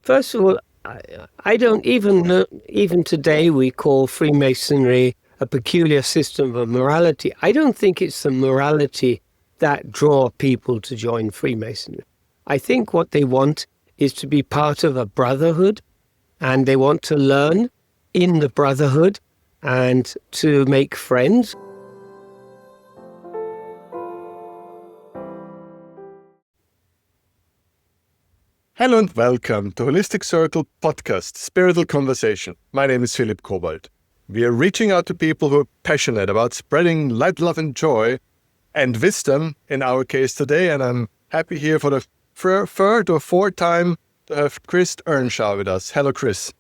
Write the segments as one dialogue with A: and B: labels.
A: First of all, I don't even know, even today we call Freemasonry a peculiar system of morality. I don't think it's the morality that draw people to join Freemasonry. I think what they want is to be part of a brotherhood, and they want to learn in the brotherhood and to make friends.
B: Hello and welcome to HolisticCircle podcast, Spiritual Conversation. My name is Philipp. We are reaching out to people who are passionate about spreading light, love and joy and wisdom in our case today. And I'm happy here for the third or fourth time to have Chris Earnshaw with us. Hello, Chris.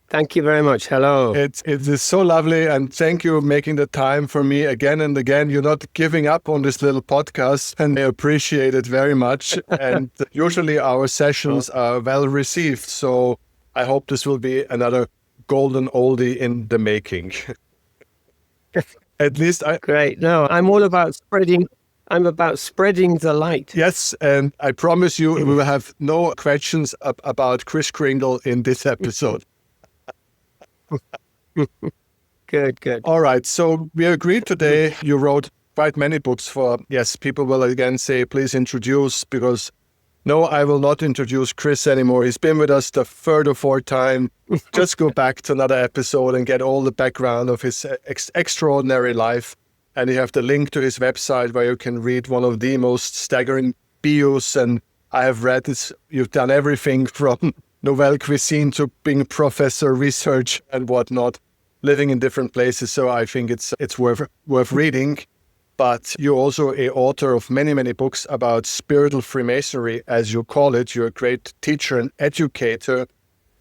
A: Thank you very much. Hello.
B: It is so lovely, and thank you for making the time for me again and again. You're not giving up on this little podcast, and I appreciate it very much. And usually our sessions are well received, so I hope this will be another golden oldie in the making. At least
A: Great. No, I'm all about spreading. I'm about spreading the light.
B: Yes, and I promise you we will have no questions about Kris Kringle in this episode.
A: Good.
B: All right, so we agreed today. You wrote quite many books for, yes, people will again say, please introduce, because no, I will not introduce Chris anymore. He's been with us the third or fourth time. Just go back to another episode and get all the background of his extraordinary life. And you have the link to his website where you can read one of the most staggering bios. And I have read this. You've done everything from nouvelle cuisine to being a professor, research and whatnot, living in different places. So I think it's worth reading. But you're also an author of many books about spiritual Freemasonry, as you call it. You're a great teacher and educator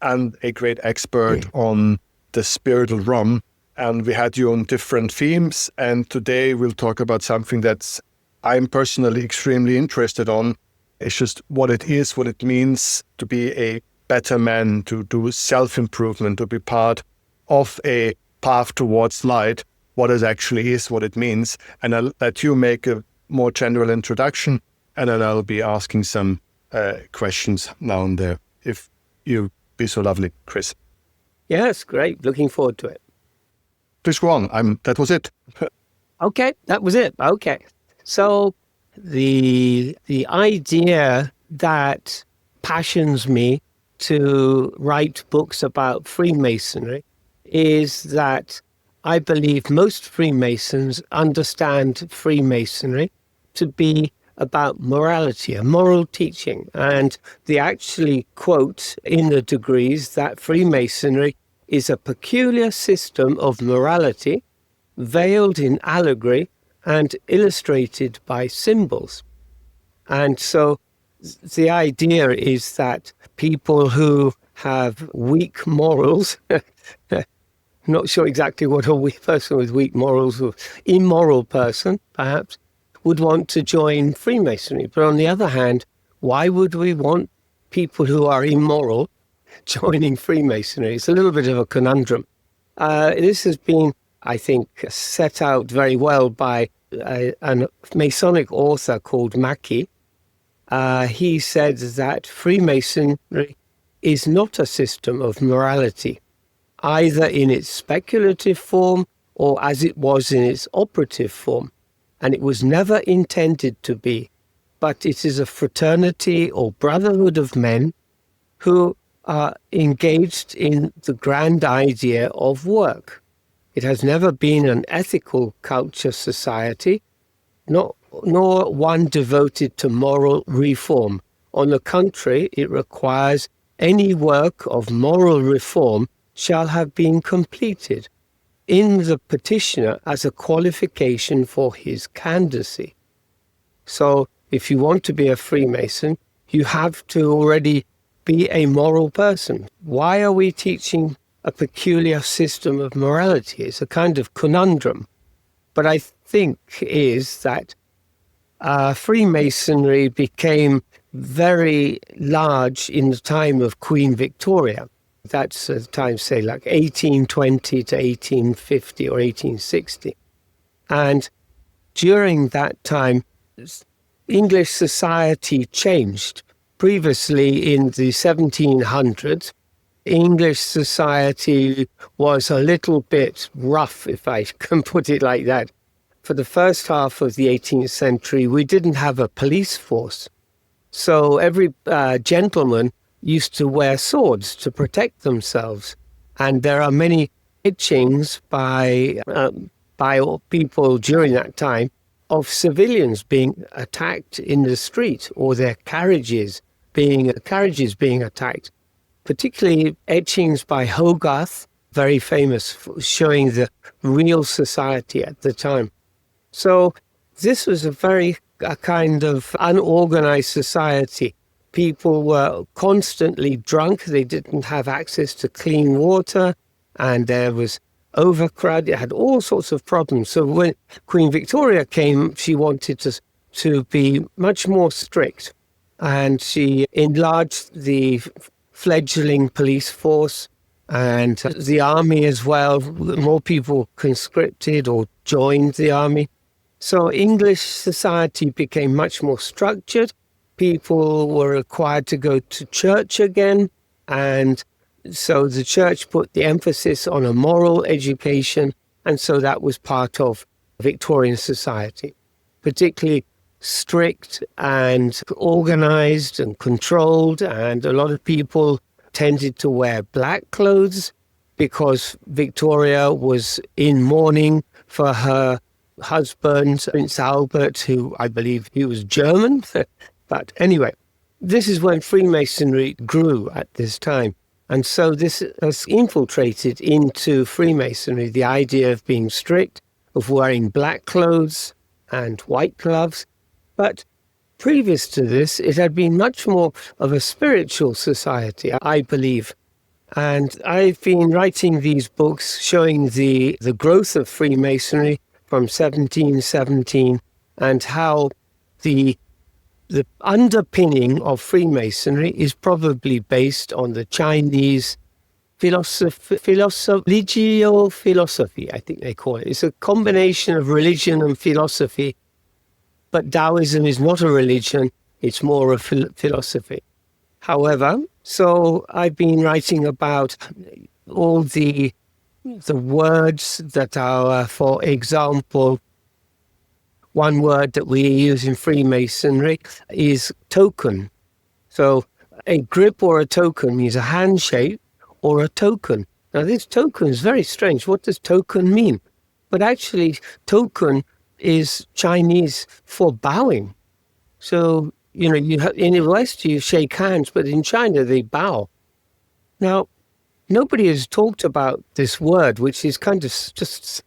B: and a great expert on the spiritual realm. And we had you on different themes. And today we'll talk about something that I'm personally extremely interested on. It's just what it is, what it means to be a better man, to do self-improvement, to be part of a path towards light, what it actually is, what it means. And I'll let you make a more general introduction, and then I'll be asking some questions now and there, if you be so lovely, Chris.
A: Yes, great. Looking forward to it.
B: Please go on. That was it.
A: Okay, that was it. Okay. So the idea that passions me to write books about Freemasonry is that I believe most Freemasons understand Freemasonry to be about morality, a moral teaching. And they actually quote in the degrees that Freemasonry is a peculiar system of morality veiled in allegory and illustrated by symbols. And so the idea is that people who have weak morals, not sure exactly what a weak person with weak morals, or immoral person, perhaps, would want to join Freemasonry. But on the other hand, why would we want people who are immoral joining Freemasonry? It's a little bit of a conundrum. This has been, I think, set out very well by a Masonic author called Mackey. He said that Freemasonry is not a system of morality, either in its speculative form or as it was in its operative form. And it was never intended to be, but it is a fraternity or brotherhood of men who are engaged in the grand idea of work. It has never been an ethical culture society, nor one devoted to moral reform. On the contrary, it requires any work of moral reform shall have been completed in the petitioner as a qualification for his candidacy. So if you want to be a Freemason, you have to already be a moral person. Why are we teaching a peculiar system of morality? It's a kind of conundrum. But I think is that Freemasonry became very large in the time of Queen Victoria. That's a time, say, like 1820 to 1850 or 1860. And during that time, English society changed. previously in the 1700s, English society was a little bit rough, if I can put it like that. For the first half of the 18th century, we didn't have a police force. So every gentleman used to wear swords to protect themselves. And there are many etchings by people during that time of civilians being attacked in the street, or their carriages being attacked. Particularly etchings by Hogarth, very famous, for showing the real society at the time. So this was a kind of unorganized society. People were constantly drunk. They didn't have access to clean water, and there was overcrowding. It had all sorts of problems. So when Queen Victoria came, she wanted to be much more strict, and she enlarged the fledgling police force and the army as well. More people conscripted or joined the army. So English society became much more structured. People were required to go to church again. And so the church put the emphasis on a moral education. And so that was part of Victorian society, particularly strict and organized and controlled. And a lot of people tended to wear black clothes because Victoria was in mourning for her husband, Prince Albert, who I believe he was German. But anyway, this is when Freemasonry grew at this time. And so this has infiltrated into Freemasonry, the idea of being strict, of wearing black clothes and white gloves. But previous to this, it had been much more of a spiritual society, I believe. And I've been writing these books showing the growth of Freemasonry from 1717 and how the underpinning of Freemasonry is probably based on the Chinese religio-philosophy, I think they call it. It's a combination of religion and philosophy. But Taoism is not a religion, it's more a philosophy. However, so I've been writing about all the words that are, for example, one word that we use in Freemasonry is token. So a grip or a token means a handshake or a token. Now this token is very strange. What does token mean? But actually, token is Chinese for bowing. So, in the West you shake hands, but in China they bow. Now, nobody has talked about this word, which is kind of just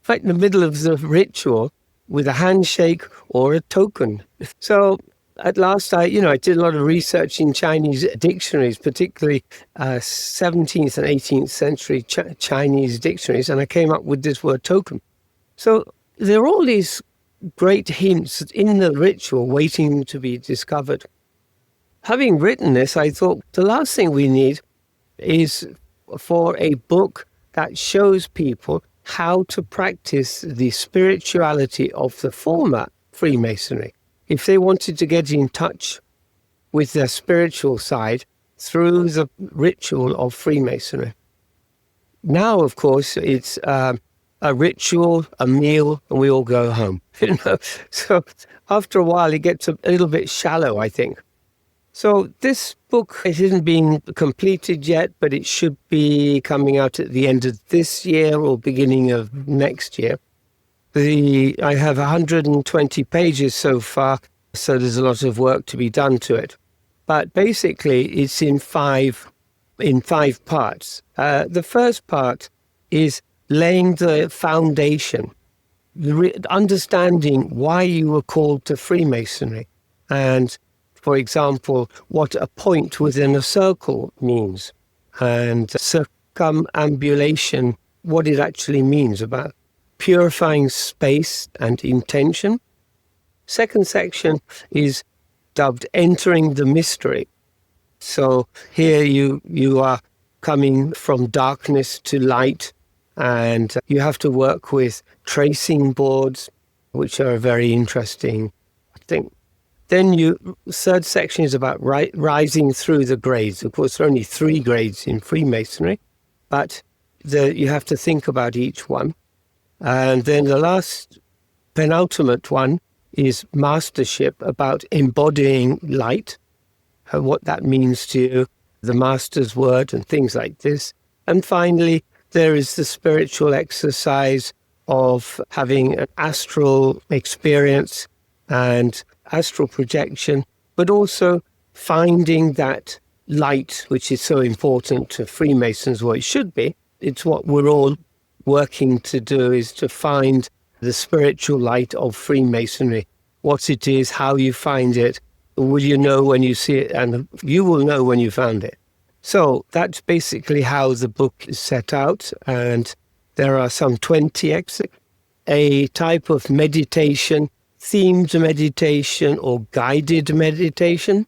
A: right in the middle of the ritual with a handshake or a token. So at last I did a lot of research in Chinese dictionaries, particularly 17th and 18th century Chinese dictionaries, and I came up with this word token. So there are all these great hints in the ritual waiting to be discovered. Having written this, I thought the last thing we need is for a book that shows people how to practice the spirituality of the former Freemasonry. If they wanted to get in touch with their spiritual side through the ritual of Freemasonry. Now, of course, it's a ritual, a meal, and we all go home. So after a while, it gets a little bit shallow, I think. So this book, it isn't been completed yet, but it should be coming out at the end of this year or beginning of next year. I have 120 pages so far, so there's a lot of work to be done to it. But basically, it's in five parts. The first part is laying the foundation, understanding why you were called to Freemasonry, and, for example, what a point within a circle means, and circumambulation, what it actually means about purifying space and intention. Second section is dubbed Entering the Mystery. So here you are coming from darkness to light, and you have to work with tracing boards, which are very interesting. I think Then third section is about rising through the grades. Of course, there are only 3 grades in Freemasonry, but you have to think about each one. And then the last penultimate one is mastership, about embodying light, what that means to you, the master's word and things like this. And finally, there is the spiritual exercise of having an astral experience and astral projection, but also finding that light, which is so important to Freemasons, what it should be. It's what we're all working to do, is to find the spiritual light of Freemasonry, what it is, how you find it, will you know when you see it, and you will know when you found it. So that's basically how the book is set out, and there are some 20 excerpts. A type of meditation, themed meditation or guided meditation.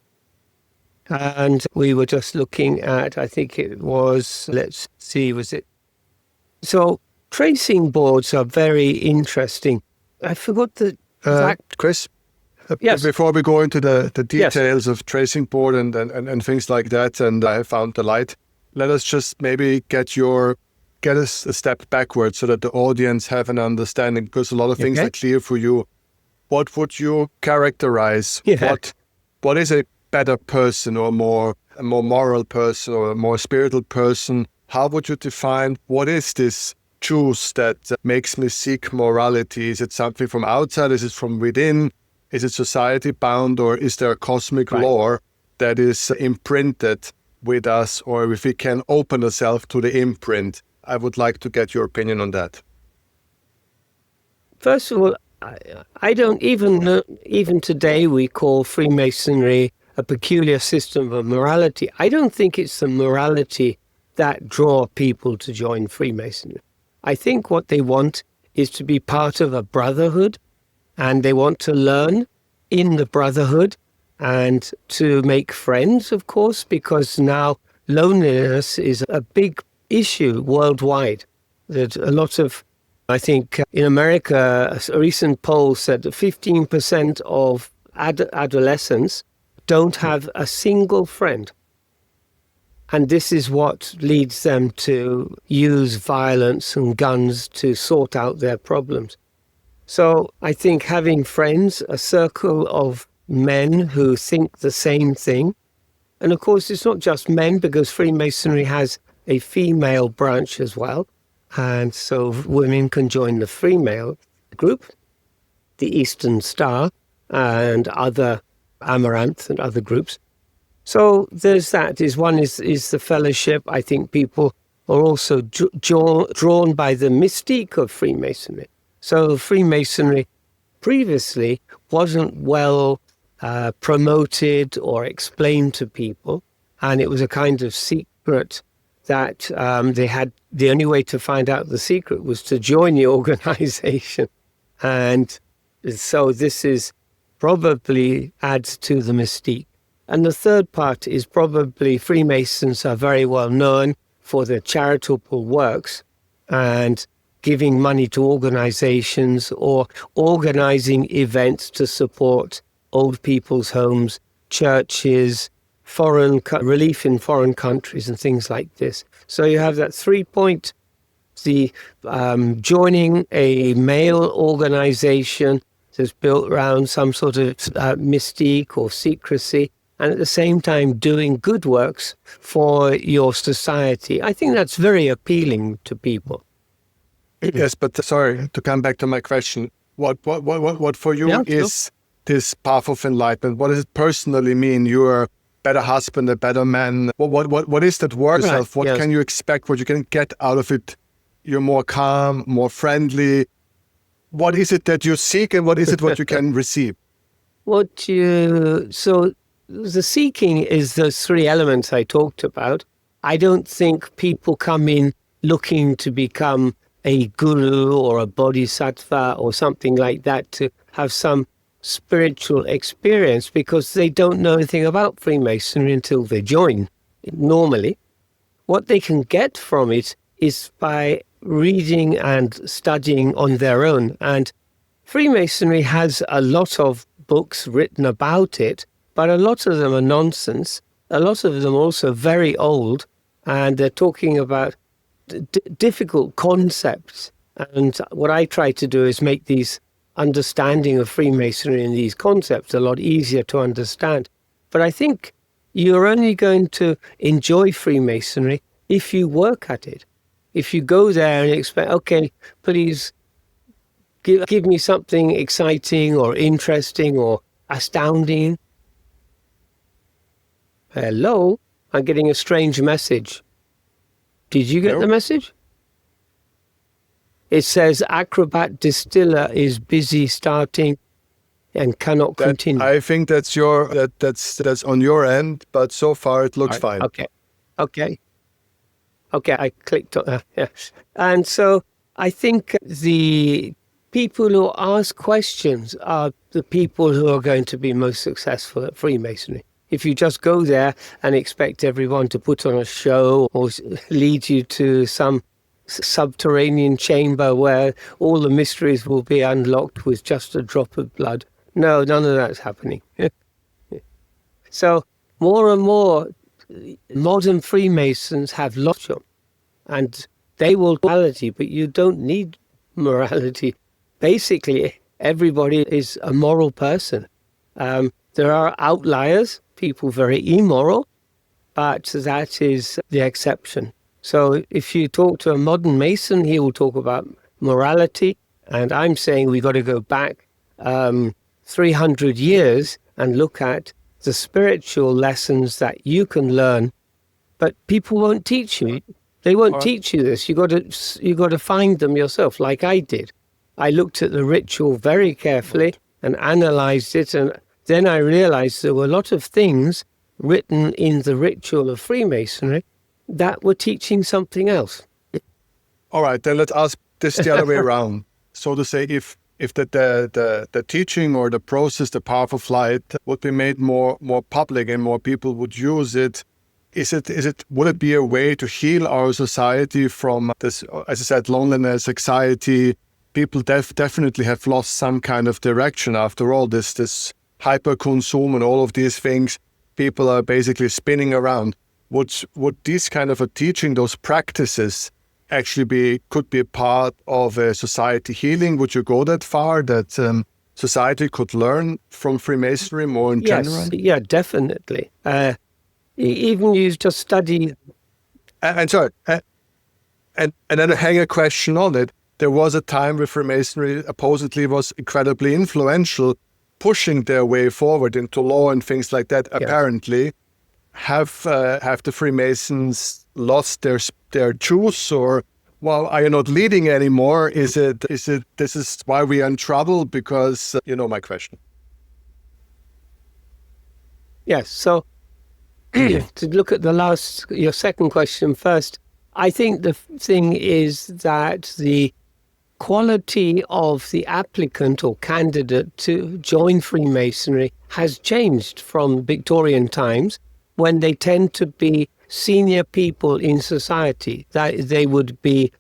A: And we were just looking at, I think it was, let's see, was it? So tracing boards are very interesting. I forgot the exact...
B: Chris,
A: yes.
B: Before we go into the details of tracing board and things like that, and I found the light, let us just maybe get us a step backwards so that the audience have an understanding, because a lot of things are clear for you. What would you characterize? What is a better person, or a more moral person, or a more spiritual person? How would you define what is this juice that makes me seek morality? Is it something from outside? Is it from within? Is it society bound, or is there a cosmic law that is imprinted with us, or if we can open ourselves to the imprint? I would like to get your opinion on that.
A: First of all, I don't even know, even today we call Freemasonry a peculiar system of morality. I don't think it's the morality that draw people to join Freemasonry. I think what they want is to be part of a brotherhood, and they want to learn in the brotherhood and to make friends, of course, because now loneliness is a big issue worldwide. That a lot of, I think in America, a recent poll said that 15% of adolescents don't have a single friend. And this is what leads them to use violence and guns to sort out their problems. So I think having friends, a circle of men who think the same thing, and of course it's not just men, because Freemasonry has a female branch as well, and so women can join the female group, the Eastern Star, and other Amaranth and other groups. So there's that. One is the fellowship. I think people are also drawn by the mystique of Freemasonry. So Freemasonry previously wasn't well promoted or explained to people, and it was a kind of secret that they had. The only way to find out the secret was to join the organization. And so this is probably adds to the mystique. And the third part is probably Freemasons are very well known for their charitable works and giving money to organizations or organizing events to support old people's homes, churches, relief in foreign countries and things like this. So you have that 3-point, the joining a male organization that's built around some sort of mystique or secrecy, and at the same time doing good works for your society. I think that's very appealing to people.
B: Yes, but sorry, to come back to my question, what for you is this path of enlightenment? What does it personally mean? You're a better husband, a better man. What is that word itself? What can you expect? What you can get out of it? You're more calm, more friendly. What is it that you seek, and what is it what you can receive?
A: So the seeking is those 3 elements I talked about. I don't think people come in looking to become a guru or a bodhisattva or something like that to have some spiritual experience, because they don't know anything about Freemasonry until they join. Normally, what they can get from it is by reading and studying on their own. And Freemasonry has a lot of books written about it, but a lot of them are nonsense. A lot of them are also very old, and they're talking about difficult concepts. And what I try to do is make these understanding of Freemasonry and these concepts a lot easier to understand. But I think you're only going to enjoy Freemasonry if you work at it. If you go there and expect, okay, please give me something exciting or interesting or astounding. Hello? I'm getting a strange message. Did you get the message? It says Acrobat Distiller is busy starting and cannot continue.
B: I think that's that's on your end, but so far it looks fine.
A: Okay, I clicked on that. Yes. And so I think the people who ask questions are the people who are going to be most successful at Freemasonry. If you just go there and expect everyone to put on a show or lead you to some subterranean chamber where all the mysteries will be unlocked with just a drop of blood. No, none of that's happening. So more and more modern Freemasons have logic, and they will morality, but you don't need morality. Basically, everybody is a moral person. There are outliers, people very immoral, but that is the exception. So if you talk to a modern Mason, he will talk about morality. And I'm saying we've got to go back 300 years and look at the spiritual lessons that you can learn. But people won't teach you. They won't teach you this. You got to find them yourself, like I did. I looked at the ritual very carefully and analyzed it. And then I realized there were a lot of things written in the ritual of Freemasonry that were teaching something else.
B: All right, then let's ask this the other way around. So to say, if the teaching or the process, the path of light, would be made more public and more people would use it, would it be a way to heal our society from this, as I said, loneliness, anxiety? People definitely have lost some kind of direction after all this hyper consume and all of these things. People are basically spinning around. Would this kind of a teaching, those practices, actually could be a part of a society healing? Would you go that far that society could learn from Freemasonry more in general?
A: Yeah, definitely. Even you just study.
B: And sorry, and then hang a question on it. There was a time where Freemasonry supposedly was incredibly influential, pushing their way forward into law and things like that. Yes. Apparently. Have the Freemasons lost their juice, or are you not leading anymore? Is it this is why we are in trouble? Because you know my question.
A: Yes. So to look at your second question first, I think the thing is that the quality of the applicant or candidate to join Freemasonry has changed from Victorian times, when they tend to be senior people in society. That they would be,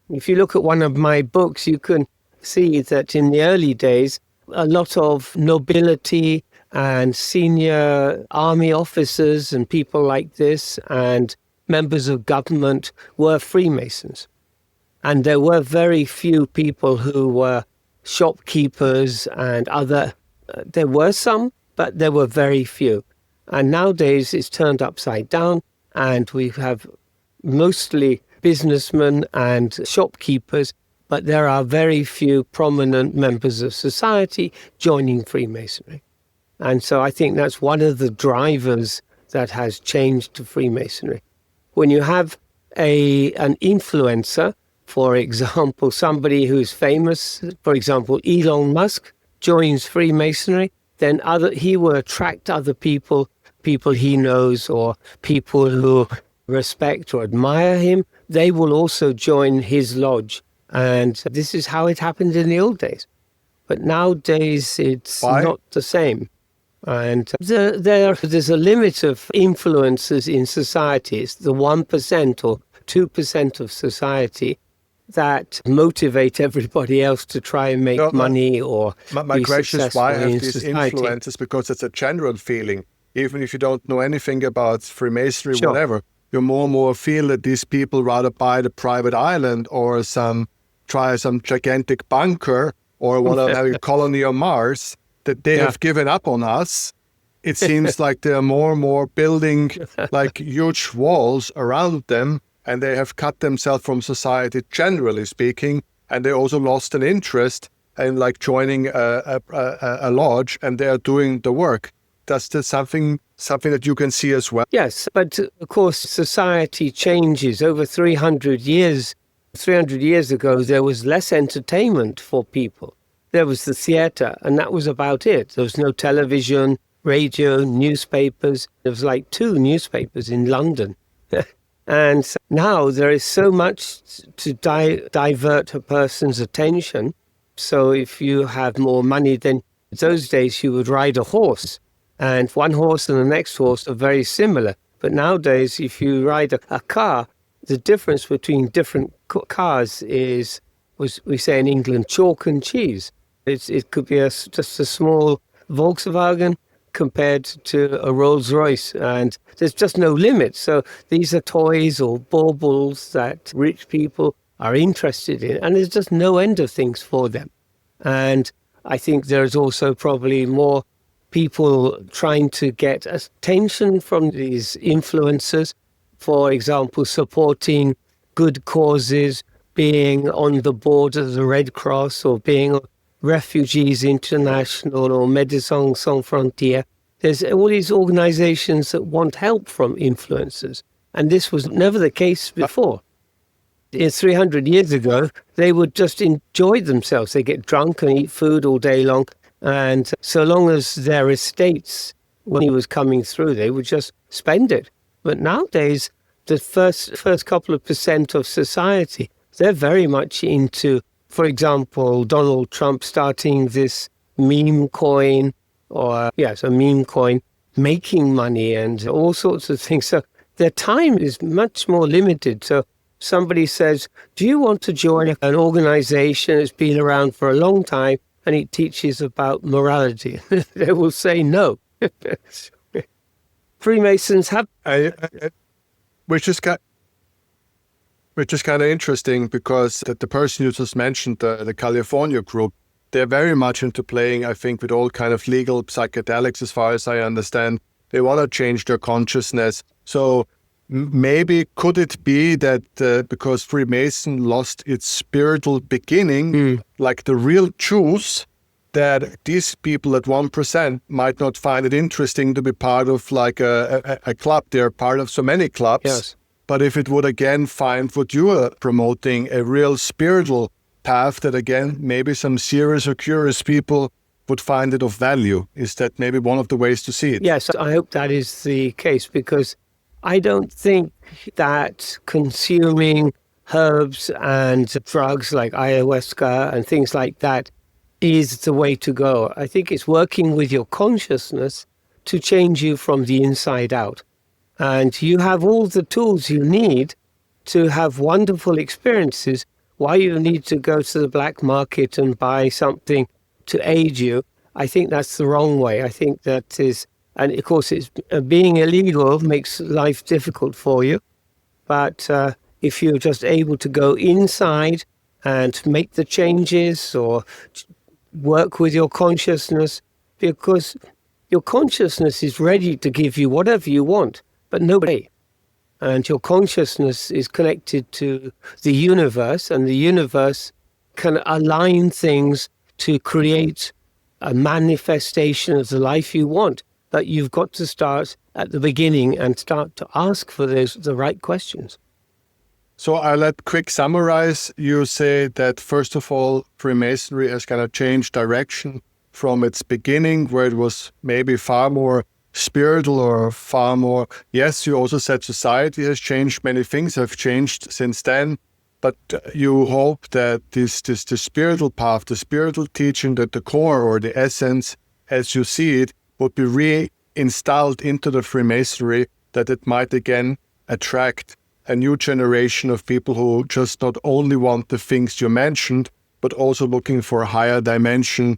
A: if you look at one of my books, you can see that in the early days, a lot of nobility and senior army officers and people like this and members of government were Freemasons. And there were very few people who were shopkeepers and there were some, but there were very few. And nowadays it's turned upside down, and we have mostly businessmen and shopkeepers, but there are very few prominent members of society joining Freemasonry. And so I think that's one of the drivers that has changed to Freemasonry. When you have an influencer, for example, somebody who's famous, for example, Elon Musk joins Freemasonry, then he will attract other people he knows or people who respect or admire him. They will also join his lodge. And this is how it happened in the old days. But nowadays, it's not the same. And there's a limit of influences in society. It's the 1% or 2% of society that motivate everybody else to try and make money or
B: my
A: be
B: question is,
A: successful
B: why have
A: in
B: these
A: society.
B: influences? Because it's a general feeling. Even if you don't know anything about Freemasonry,
A: Sure.
B: whatever, you more and more feel that these people rather buy the private island or try some gigantic bunker or want to have a colony on Mars, that they have given up on us. It seems like they are more and more building like huge walls around them, and they have cut themselves from society, generally speaking, and they also lost an interest in like joining a lodge, and they are doing the work. That's something that you can see as well.
A: Yes, but of course, society changes. Over 300 years ago, there was less entertainment for people. There was the theater, and that was about it. There was no television, radio, newspapers. There was like 2 newspapers in London. And now there is so much to divert a person's attention. So if you have more money, then in those days you would ride a horse. And one horse and the next horse are very similar. But nowadays, if you ride a car, the difference between different cars is, we say in England, chalk and cheese. It could be just a small Volkswagen compared to a Rolls Royce, and there's just no limit. So these are toys or baubles that rich people are interested in, and there's just no end of things for them. And I think there's also probably more people trying to get attention from these influencers, for example, supporting good causes, being on the board of the Red Cross, or being Refugees International or Médecins Sans Frontières. There's all these organizations that want help from influencers, and this was never the case before. 300 years ago, they would just enjoy themselves. They get drunk and eat food all day long. And so long as their estates, when he was coming through, they would just spend it. But nowadays, the first couple of % of society, they're very much into, for example, Donald Trump starting this meme coin, or a meme coin, making money and all sorts of things. So their time is much more limited. So somebody says, do you want to join an organization that's been around for a long time and it teaches about morality? They will say no. Freemasons have...
B: Which is kind of interesting, because the person you just mentioned, the California group, they're very much into playing, I think, with all kind of legal psychedelics, as far as I understand. They want to change their consciousness. So maybe could it be that because Freemason lost its spiritual beginning, like the real juice, that these people at 1% might not find it interesting to be part of like a club. They're part of so many clubs.
A: Yes.
B: But if it would again find what you are promoting, a real spiritual path, that again, maybe some serious or curious people would find it of value. Is that maybe one of the ways to see it?
A: Yes, I hope that is the case, because I don't think that consuming herbs and drugs like ayahuasca and things like that is the way to go. I think it's working with your consciousness to change you from the inside out. And you have all the tools you need to have wonderful experiences. Why you need to go to the black market and buy something to aid you, I think that's the wrong way. I think that is, and of course it's being illegal makes life difficult for you. But if you're just able to go inside and make the changes or work with your consciousness, because your consciousness is ready to give you whatever you want, but nobody. And your consciousness is connected to the universe, and the universe can align things to create a manifestation of the life you want. But you've got to start at the beginning and start to ask for the right questions.
B: So I'll let quick summarize. You say that, first of all, Freemasonry has kind of changed direction from its beginning, where it was maybe far more spiritual or far more... Yes, you also said society has changed. Many things have changed since then. But you hope that the spiritual path, the spiritual teaching, that the core or the essence, as you see it, would be reinstalled into the Freemasonry, that it might again attract a new generation of people who just not only want the things you mentioned, but also looking for a higher dimension,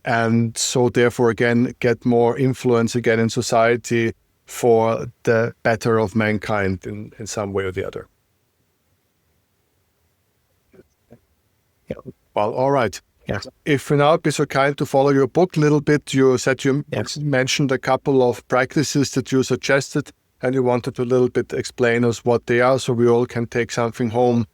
B: and so therefore again get more influence again in society for the better of mankind in some way or the other.
A: Yeah.
B: Well, all right.
A: Yes.
B: If we now be so kind to follow your book a little bit, you said you
A: Yes.
B: mentioned a couple of practices that you suggested, and you wanted to a little bit explain us what they are so we all can take something home.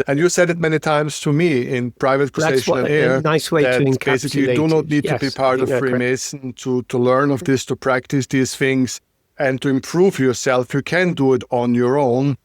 B: And you said it many times to me in private conversation and air,
A: a nice way
B: that
A: to encapsulate
B: basically you do not need to be part of Freemason to learn of this, to practice these things and to improve yourself. You can do it on your own,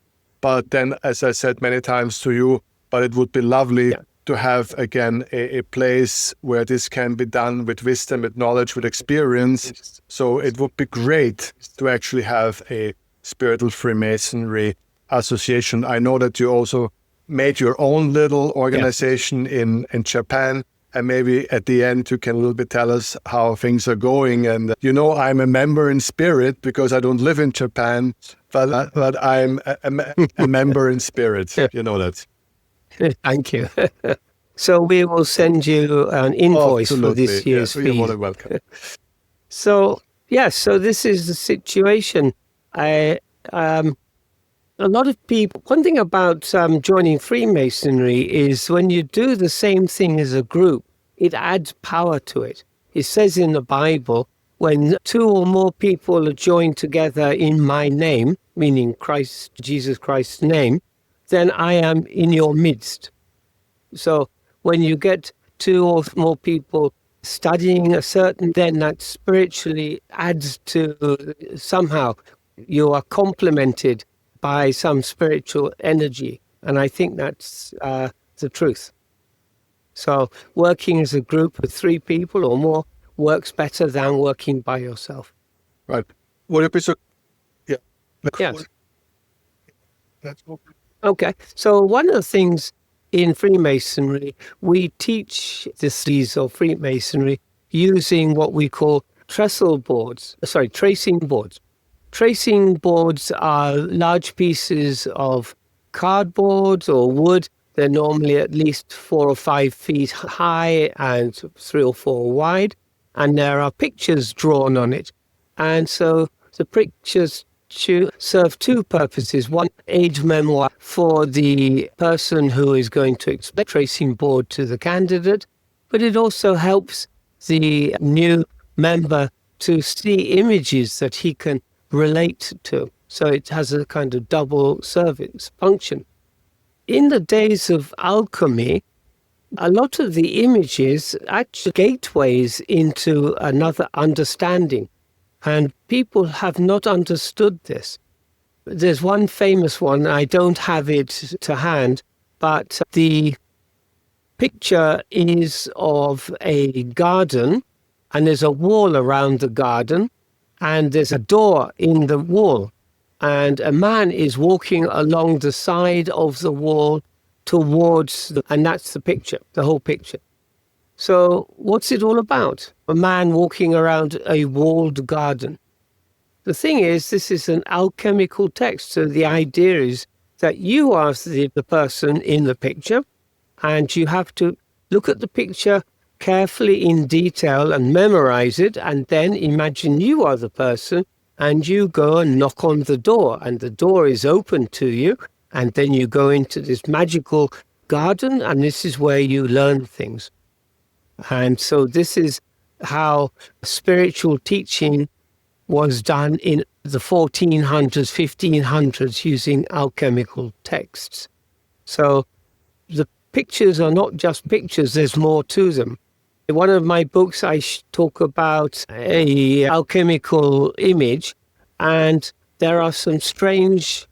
B: but then, as I said many times to you, but it would be lovely to have again a place where this can be done with wisdom, with knowledge, with experience. So it would be great to actually have a Spiritual Freemasonry association. I know that you also made your own little organization in Japan, and maybe at the end you can a little bit tell us how things are going. And I'm a member in spirit because I don't live in Japan, but I'm a member in spirit. You know that.
A: Thank you. So we will send you an invoice for this year's fee.
B: You're more than welcome.
A: So this is the situation. A lot of people, one thing about joining Freemasonry is when you do the same thing as a group, it adds power to it. It says in the Bible, when 2 or more people are joined together in my name, meaning Jesus Christ's name, then I am in your midst. So when you get 2 or more people studying then that spiritually adds to, somehow you are complemented by some spiritual energy. And I think that's the truth. So working as a group of 3 people or more works better than working by yourself.
B: Right. Would it be so? Yeah.
A: Yes. Okay. So one of the things in Freemasonry, we teach the keys of Freemasonry using what we call tracing boards. Tracing boards are large pieces of cardboard or wood. They're normally at least 4 or 5 feet high and 3 or 4 wide, and there are pictures drawn on it. And so the pictures serve 2 purposes. One, age memoir for the person who is going to explain the tracing board to the candidate, but it also helps the new member to see images that he can relate to. So it has a kind of double service function. In the days of alchemy, a lot of the images actually gateways into another understanding, and people have not understood this. There's one famous one, I don't have it to hand, but the picture is of a garden, and there's a wall around the garden, and there's a door in the wall, and a man is walking along the side of the wall towards and that's the picture, the whole picture. So what's it all about? A man walking around a walled garden. The thing is, this is an alchemical text, so the idea is that you are the person in the picture, and you have to look at the picture carefully in detail and memorize it, and then imagine you are the person, and you go and knock on the door, and the door is open to you, and then you go into this magical garden, and this is where you learn things. And so this is how spiritual teaching was done in the 1400s, 1500s using alchemical texts. So the pictures are not just pictures, there's more to them. In one of my books, I talk about a alchemical image, and there are some strange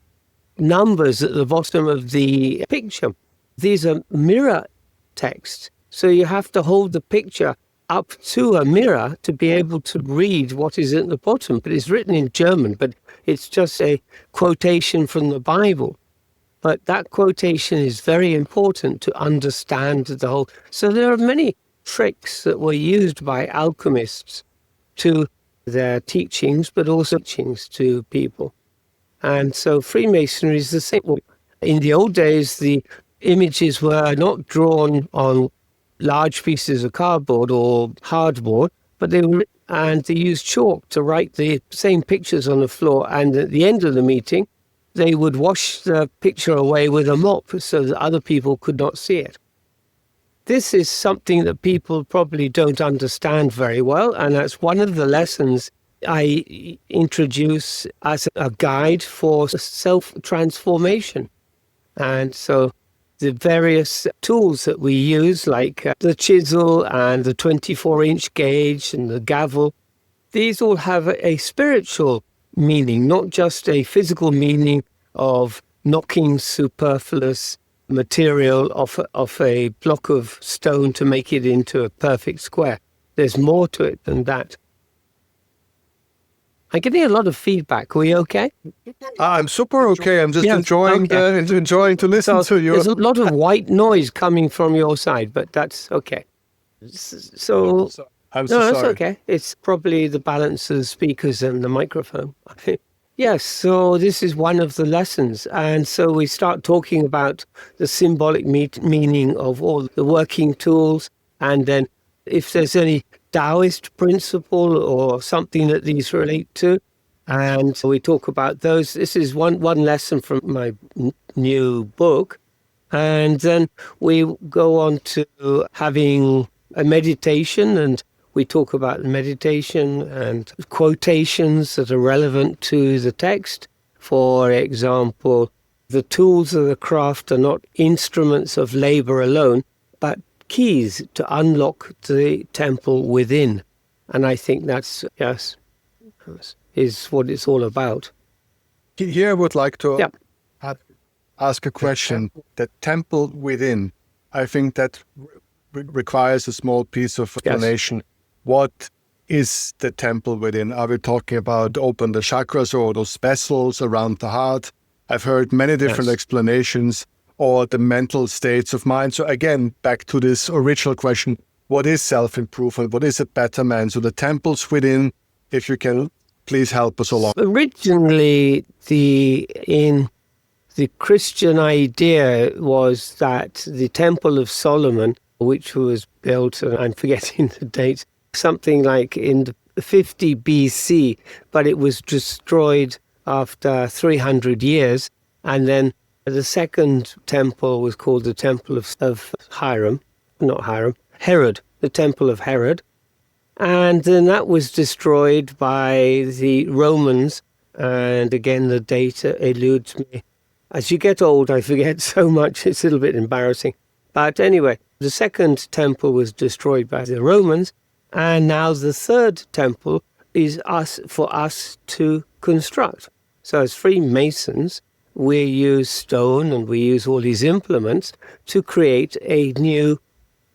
A: numbers at the bottom of the picture. These are mirror text. So you have to hold the picture up to a mirror to be able to read what is at the bottom. But it's written in German, but it's just a quotation from the Bible. But that quotation is very important to understand the whole. So there are many tricks that were used by alchemists to their teachings, but also teachings to people. And so Freemasonry is the same. In the old days, the images were not drawn on large pieces of cardboard or hardboard, but they used chalk to write the same pictures on the floor. And at the end of the meeting, they would wash the picture away with a mop so that other people could not see it. This is something that people probably don't understand very well, and that's one of the lessons I introduce as a guide for self-transformation. And so the various tools that we use, like the chisel and the 24-inch gauge and the gavel, these all have a spiritual meaning, not just a physical meaning of knocking superfluous material off a block of stone to make it into a perfect square. There's more to it than that. I'm getting a lot of feedback. Are we okay?
B: I'm super okay. I'm just enjoying to listen to you.
A: There's a lot of white noise coming from your side, but that's okay. So
B: I'm so sorry.
A: That's okay. It's probably the balance of the speakers and the microphone. Yes, so this is one of the lessons. And so we start talking about the symbolic meaning of all the working tools. And then if there's any Taoist principle or something that these relate to, and so we talk about those. This is one lesson from my new book. And then we go on to having a meditation, and we talk about meditation and quotations that are relevant to the text. For example, the tools of the craft are not instruments of labor alone, but keys to unlock the temple within. And I think that's, is what it's all about.
B: Here I would like to ask a question. The temple within, I think that requires a small piece of explanation. Yes. What is the temple within? Are we talking about open the chakras or those vessels around the heart? I've heard many different explanations, or the mental states of mind. So again, back to this original question, what is self-improvement? What is a better man? So the temples within, if you can please help us along.
A: Originally, in the Christian idea was that the Temple of Solomon, which was built, and I'm forgetting the date, something like in 50 BC, but it was destroyed after 300 years. And then the second temple was called the Temple of Herod, the Temple of Herod. And then that was destroyed by the Romans. And again, the date eludes me. As you get old, I forget so much. It's a little bit embarrassing. But anyway, the second temple was destroyed by the Romans. And now the third temple is for us to construct. So as Freemasons, we use stone and we use all these implements to create a new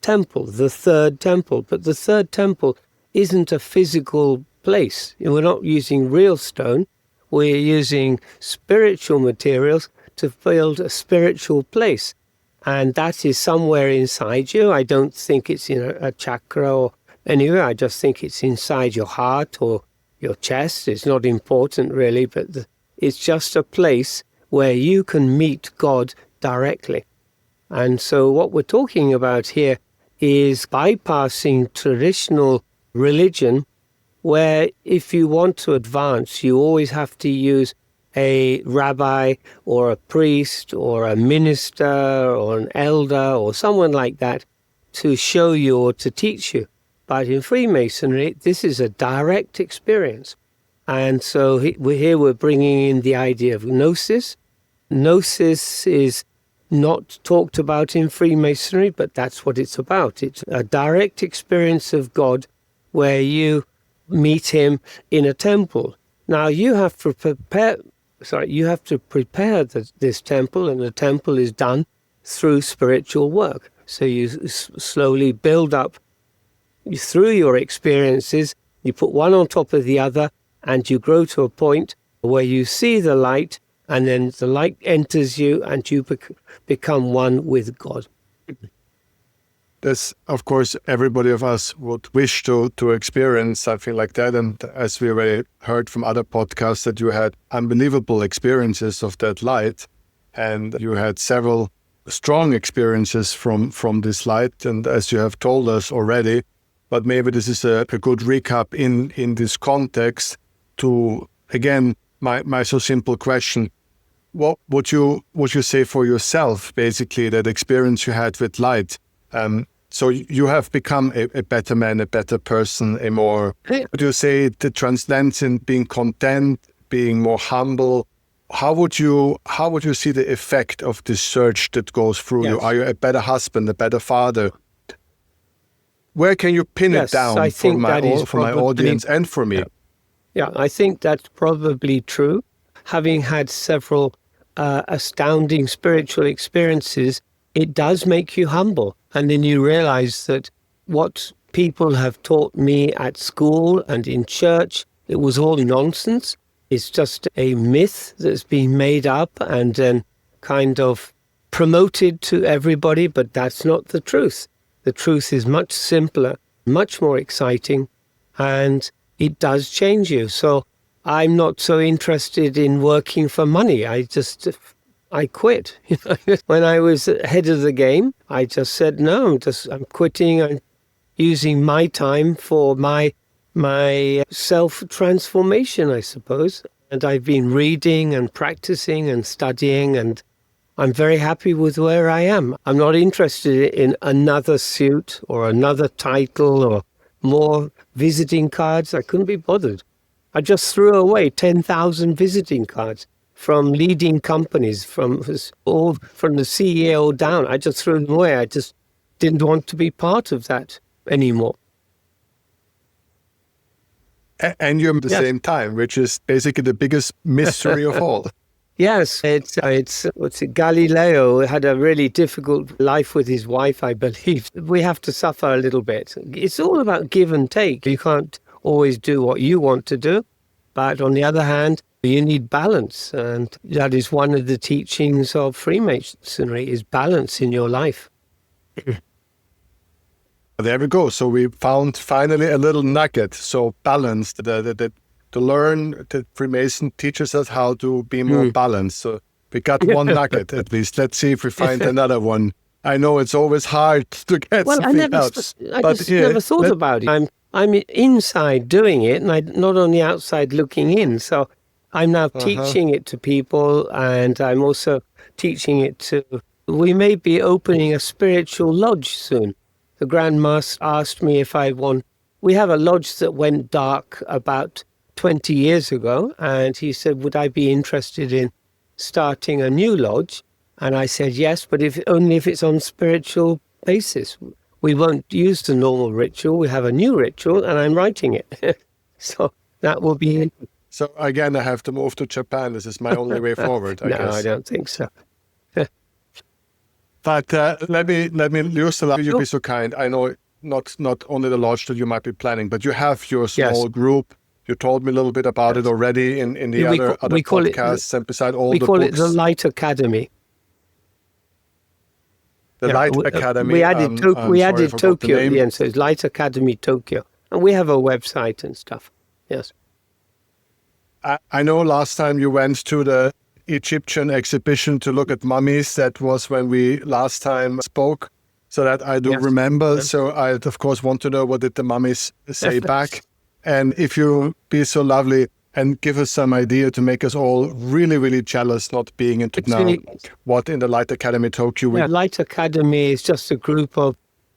A: temple, the third temple. But the third temple isn't a physical place. We're not using real stone. We're using spiritual materials to build a spiritual place. And that is somewhere inside you. I don't think it's in a chakra or anywhere. I just think it's inside your heart or your chest. It's not important really, but it's just a place where you can meet God directly. And so what we're talking about here is bypassing traditional religion, where if you want to advance, you always have to use a rabbi or a priest or a minister or an elder or someone like that to show you or to teach you. But in Freemasonry, this is a direct experience. And so we're bringing in the idea of gnosis. Gnosis is not talked about in Freemasonry, but that's what it's about. It's a direct experience of God where you meet him in a temple. Now you have to prepare this temple, and the temple is done through spiritual work. So you slowly build up through your experiences. You put one on top of the other, and you grow to a point where you see the light, and then the light enters you, and you become one with God.
B: this, of course, everybody of us would wish to experience something like that. And as we already heard from other podcasts, that you had unbelievable experiences of that light, and you had several strong experiences from this light. And as you have told us already, but maybe this is a good recap in this context to, again, my so simple question. What would you say for yourself, basically, that experience you had with light? So you have become a better man, a better person, a more, would you say, the transcendent, being content, being more humble? How would you see the effect of this surge that goes through you? Are you a better husband, a better father? Where can you pin it down for my audience and for me?
A: Yeah, I think that's probably true. Having had several astounding spiritual experiences, it does make you humble. And then you realize that what people have taught me at school and in church, it was all nonsense. It's just a myth that's been made up and then kind of promoted to everybody, but that's not the truth. The truth is much simpler, much more exciting, and it does change you. So I'm not so interested in working for money. I quit. When I was ahead of the game, I just said, no, I'm quitting. I'm using my time for my self-transformation, I suppose. And I've been reading and practicing and studying, and I'm very happy with where I am. I'm not interested in another suit or another title or more visiting cards. I couldn't be bothered. I just threw away 10,000 visiting cards from leading companies, from the CEO down. I just threw them away. I just didn't want to be part of that anymore.
B: And you're at the same time, which is basically the biggest mystery of all.
A: Yes, it's Galileo had a really difficult life with his wife, I believe. We have to suffer a little bit. It's all about give and take. You can't always do what you want to do, but on the other hand, you need balance, and that is one of the teachings of Freemasonry, is balance in your life.
B: There we go. So we found finally a little nugget. So balance, to learn that Freemason teaches us how to be more balanced. So we got one nugget at least. Let's see if we find another one. I know it's always hard to get something else.
A: I just never thought about it. I'm inside doing it, and I'm not on the outside looking in. So I'm now teaching it to people, and I'm also teaching it to... We may be opening a spiritual lodge soon. The Grand Master asked me if I want... We have a lodge that went dark about 20 years ago, and he said, would I be interested in starting a new lodge? And I said, yes, but only if it's on spiritual basis. We won't use the normal ritual. We have a new ritual, and I'm writing it. So that will be...
B: So again, I have to move to Japan. This is my only way forward, I guess.
A: No, I don't think so.
B: But let me use the you be so kind. I know not only the lodge that you might be planning, but you have your small group. You told me a little bit about it already in the other podcasts, and beside all the books.
A: We call it the Light Academy.
B: The Light Academy.
A: We added Tokyo at the end, so it's Light Academy Tokyo. And we have a website and stuff. Yes.
B: I know last time you went to the Egyptian exhibition to look at mummies. That was when we last time spoke, so that I do remember. Yes. So I, of course, want to know, what did the mummies say back? And if you be so lovely and give us some idea to make us all really, really jealous not being into now, what in the Light Academy Tokyo?
A: Light Academy is just a group of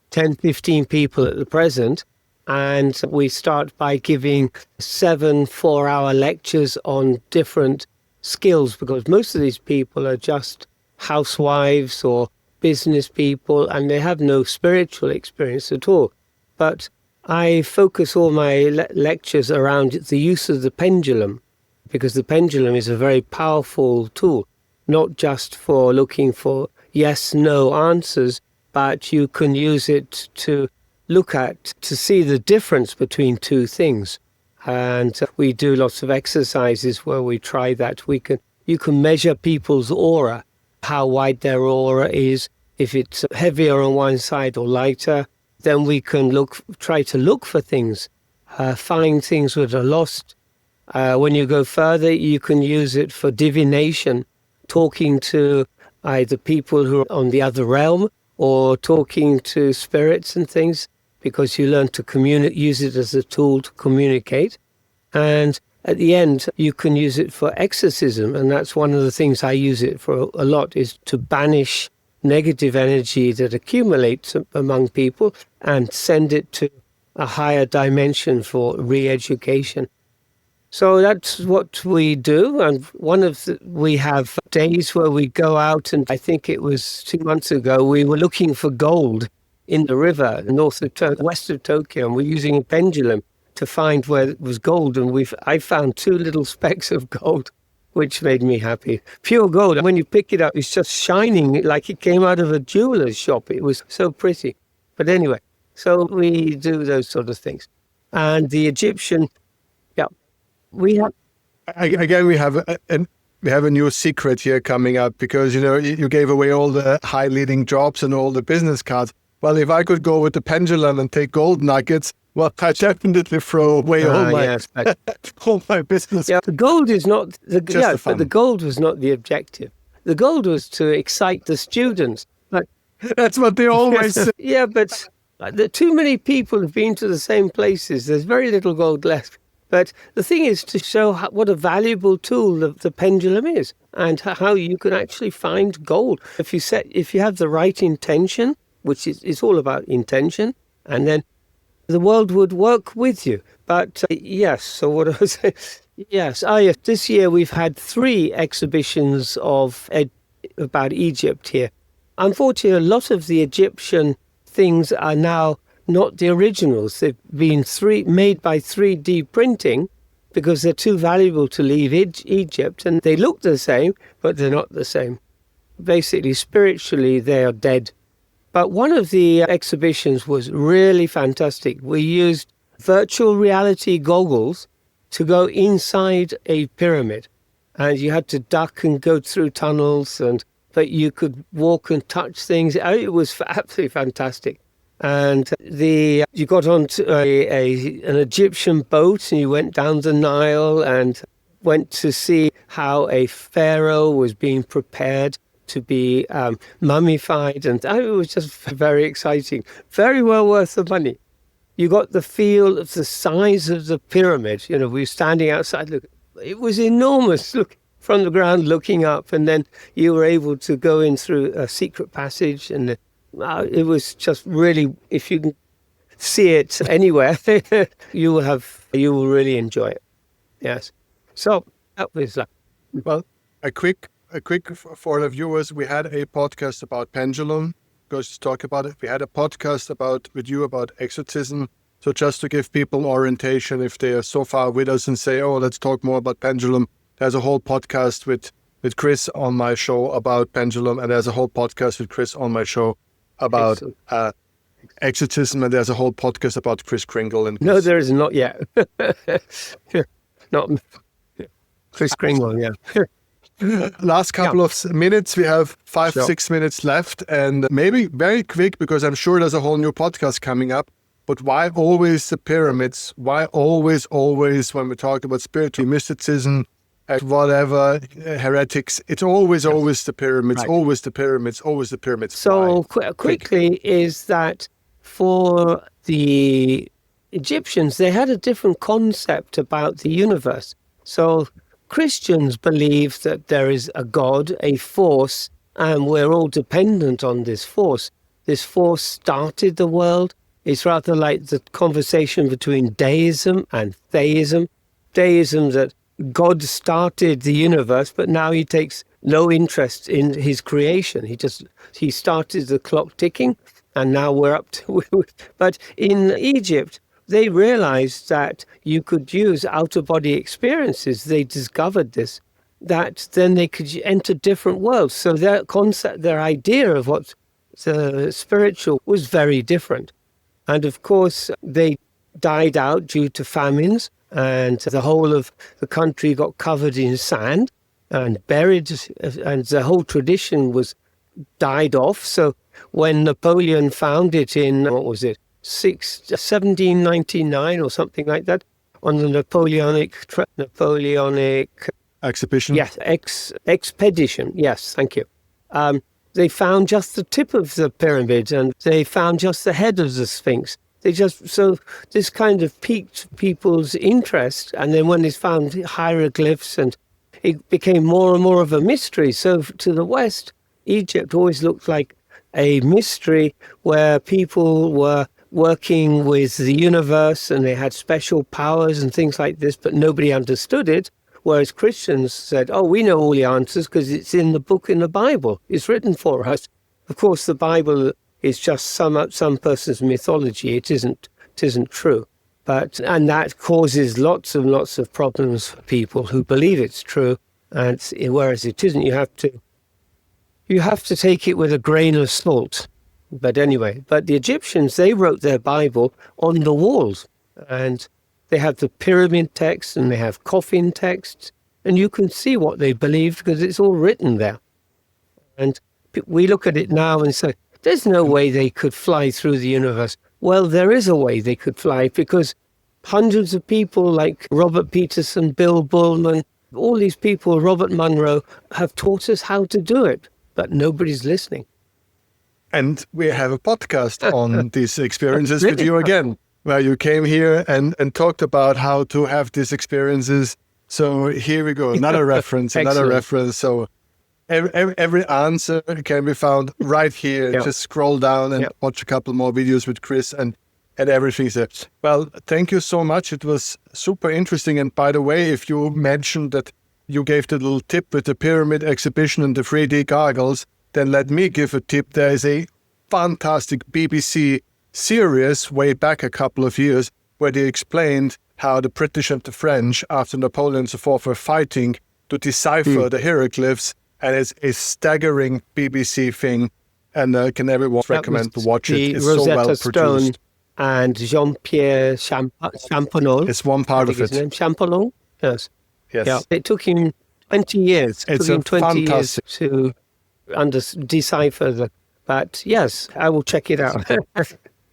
A: 10, 15 people at the present. And we start by giving 7 4-hour lectures on different skills, because most of these people are just housewives or business people, and they have no spiritual experience at all. But I focus all my lectures around the use of the pendulum, because the pendulum is a very powerful tool, not just for looking for yes, no answers, but you can use it to look at, to see the difference between two things. And we do lots of exercises where we try that. You can measure people's aura, how wide their aura is, if it's heavier on one side or lighter, then we can try to look for things, find things that are lost. When you go further, you can use it for divination, talking to either people who are on the other realm or talking to spirits and things, because you learn to use it as a tool to communicate. And at the end, you can use it for exorcism, and that's one of the things I use it for a lot, is to banish negative energy that accumulates among people and send it to a higher dimension for re-education. So that's what we do, and we have days where we go out, and I think it was 2 months ago, we were looking for gold in the river, west of Tokyo, and we're using a pendulum to find where it was gold, and I found 2 little specks of gold, which made me happy. Pure gold, and when you pick it up, it's just shining like it came out of a jeweler's shop. It was so pretty. But anyway, so we do those sort of things. And the Egyptian, we have...
B: Again, we have a new secret here coming up, because, you gave away all the high leading jobs and all the business cards. Well, if I could go with the pendulum and take gold nuggets, well, I definitely throw away all my business.
A: Yeah, the gold is not but the gold was not the objective. The gold was to excite the students.
B: That's what they always say.
A: Yeah, but too many people have been to the same places. There's very little gold left. But the thing is to show what a valuable tool the pendulum is, and how you can actually find gold if you have the right intention, which is all about intention, and then the world would work with you. But yes, so what I was saying, yes, this year we've had 3 exhibitions about Egypt here. Unfortunately, a lot of the Egyptian things are now not the originals. They've been made by 3D printing because they're too valuable to leave Egypt, and they look the same, but they're not the same. Basically, spiritually, they are dead. But one of the exhibitions was really fantastic. We used virtual reality goggles to go inside a pyramid, and you had to duck and go through tunnels, but you could walk and touch things. It was absolutely fantastic. And you got onto an Egyptian boat, and you went down the Nile and went to see how a pharaoh was being prepared to be mummified, and it was just very exciting. Very well worth the money. You got the feel of the size of the pyramid. We were standing outside. Look, it was enormous. Look, from the ground, looking up, and then you were able to go in through a secret passage, and it was just really, if you can see it anywhere, you will really enjoy it. Yes. So that was that.
B: Well, a quick for the viewers. We had a podcast about pendulum. Goes to talk about it. We had a podcast with you about exorcism. So just to give people orientation, if they are so far with us and say, "Oh, let's talk more about pendulum," there's a whole podcast with Chris on my show about pendulum, and there's a whole podcast with Chris on my show about exorcism, and there's a whole podcast about Chris Kringle.
A: No, there is not yet. Not Chris Kringle, yeah.
B: Last couple of minutes, we have 6 minutes left, and maybe very quick, because I'm sure there's a whole new podcast coming up. But why always the pyramids? Why always when we talk about spiritual mysticism, whatever, heretics, it's always the pyramids, right. Always the pyramids.
A: So quickly is that for the Egyptians, they had a different concept about the universe. So Christians believe that there is a God, a force, and we're all dependent on this force. This force started the world. It's rather like the conversation between deism and theism. Deism, that God started the universe, but now he takes no interest in his creation. He started the clock ticking, and now we're up to... But in Egypt, they realized that you could use out-of-body experiences. They discovered this, that then they could enter different worlds. So their concept, their idea of what the spiritual was very different. And of course, they died out due to famines, and the whole of the country got covered in sand and buried, and the whole tradition died off. So when Napoleon found it in, what was it, 1799 or something like that, on the Napoleonic
B: exhibition.
A: Yes, expedition. Yes, thank you. They found just the tip of the pyramid, and they found just the head of the Sphinx. So this kind of piqued people's interest, and then when they found hieroglyphs, and it became more and more of a mystery. So to the West, Egypt always looked like a mystery where people were working with the universe and they had special powers and things like this, but nobody understood it. Whereas Christians said, oh, we know all the answers because it's in the book in the Bible. It's written for us. Of course, the Bible is just some person's mythology. It isn't true. And that causes lots and lots of problems for people who believe it's true. And whereas it isn't, you have to take it with a grain of salt. But anyway, the Egyptians, they wrote their Bible on the walls, and they have the pyramid text and they have coffin texts, and you can see what they believed because it's all written there. And we look at it now and say, there's no way they could fly through the universe. Well, there is a way they could fly, because hundreds of people like Robert Peterson, Bill Bullman, all these people, Robert Monroe, have taught us how to do it, but nobody's listening.
B: And we have a podcast on these experiences with you again, where you came here and talked about how to have these experiences. So here we go, another reference. So every answer can be found right here.
A: Yeah.
B: Just scroll down and watch a couple more videos with Chris and everything's there. Well, thank you so much. It was super interesting. And by the way, if you mentioned that you gave the little tip with the pyramid exhibition and the 3D goggles, then let me give a tip. There is a fantastic BBC series way back a couple of years where they explained how the British and the French, after Napoleon IV, were fighting to decipher the hieroglyphs. And it's a staggering BBC thing. And can everyone recommend to watch it. It's so well produced.
A: And Jean-Pierre Champollion.
B: It's one part of it.
A: Champollion? Yes.
B: Yes.
A: Yeah. It took him 20 years.
B: It's
A: took him 20
B: fantastic.
A: years to decipher the. But yes, I will check it out.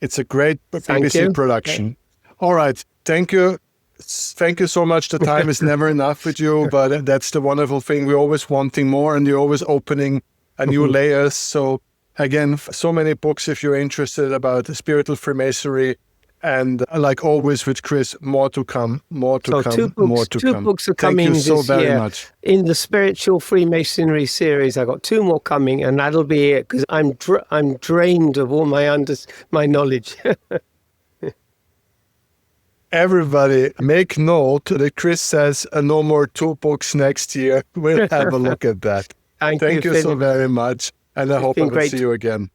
B: It's a great BBC production. Okay. All right. Thank you. Thank you so much. The time is never enough with you, but that's the wonderful thing. We're always wanting more, and you're always opening a new layers. So again, so many books if you're interested about spiritual Freemasonry. And like always with Chris, more to come, more to come.
A: Two books are coming
B: Thank you so
A: this
B: very
A: year.
B: much.
A: In the Spiritual Freemasonry series, I got 2 more coming, and that'll be it, because I'm drained of all my knowledge.
B: Everybody, make note that Chris says no more 2 books next year. We'll have a look at that.
A: Thank
B: you so
A: Philipp.
B: very much. And I hope I will see you again.